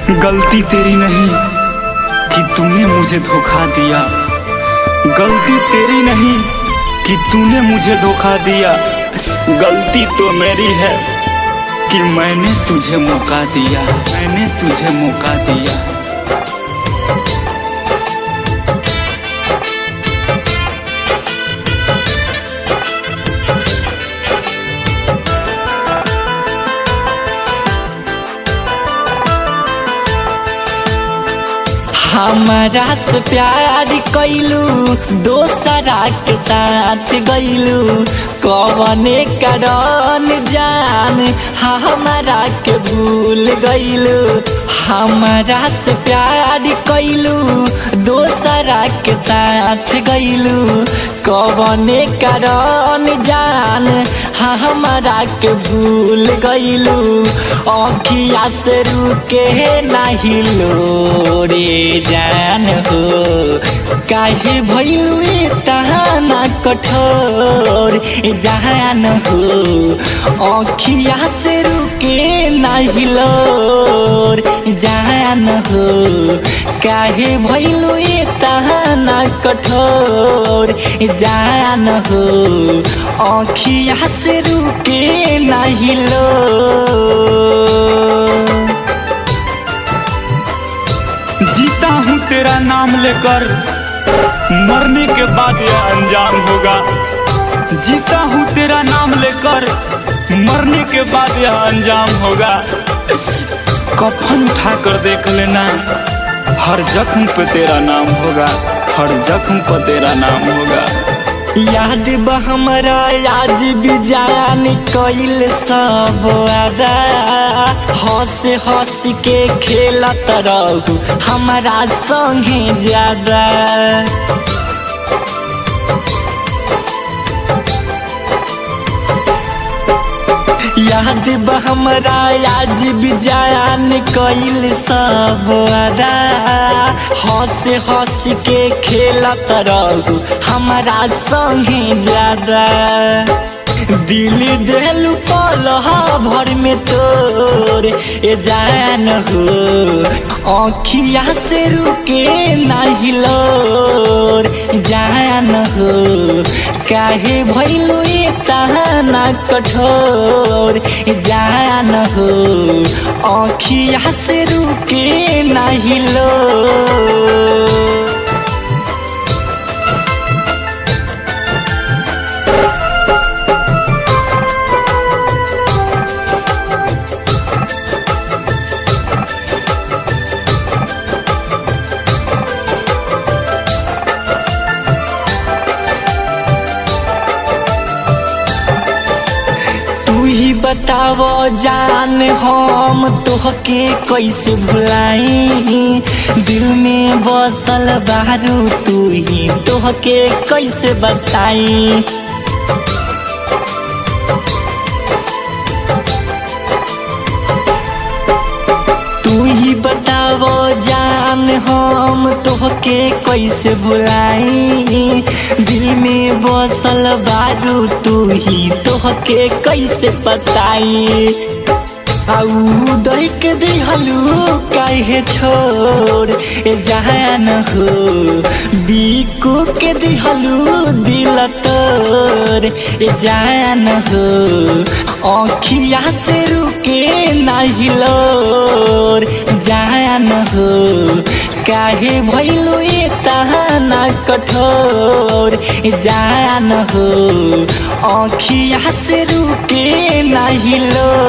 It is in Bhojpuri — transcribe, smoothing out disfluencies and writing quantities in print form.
गलती तेरी नहीं कि तूने मुझे धोखा दिया। गलती तेरी नहीं कि तूने मुझे धोखा दिया। गलती तो मेरी है कि मैंने तुझे मौका दिया। मैंने तुझे मौका दिया। हमारा से प्यार कैलू दोसरा के साथ गैलू कवने कारण जान हमारा के भूल गैलू। हमारा से प्यार कैलू दोसरा के साथ गैलू कवने कारण जान हमारा के भूल गैलू। अखिया से रुके नहीं लो रे जान हो काहे भइलू इतना कठोर जान हो। अखिया से रुके नहीं लो जान हो काहे भइलू इतना कठोर जान हो। अखिया से रुके नहीं लो। जीता हूँ तेरा नाम लेकर मरने के बाद यह अंजाम होगा। जीता हूँ तेरा नाम लेकर मरने के बाद यह अंजाम होगा। कफन उठाकर देख लेना हर जख्म पे तेरा नाम होगा। हर जख्म पे तेरा नाम होगा। याद बा हमरा आज भी जान कइल सब वादा हंस हंस के खेलत रहू हमारा संगे ज्यादा। याद बा हमरा आज भी जान कइल सब वादा हंस हंस के खेलत रहू हमारा संगे ज्यादा। दिल देलू पलहा भर में तोर ए जान हो अखिया से रुके नहीं लोर जान हो काहे भइलू इतना कठोर जान हो। अखिया से रुके नहीं लोर। बतावो जान हम तोहके कैसे भुलाई दिल में बसल बारू तू ही तोहके कैसे बताई। तू ही बतावो जान हम तोहके कैसे भुलाई दिल में बसल बारू तू ही तोहके कैसे बताई। आऊ दही के दिहलू काहे छोड़ ए जान हो बीकू के दिहलू दिल तोर ए जान हो। अखिया से रुके नहीं लोर जान हो काहे भइलू इतना कठोर जान हो। अखिया से रुके नहीं लो।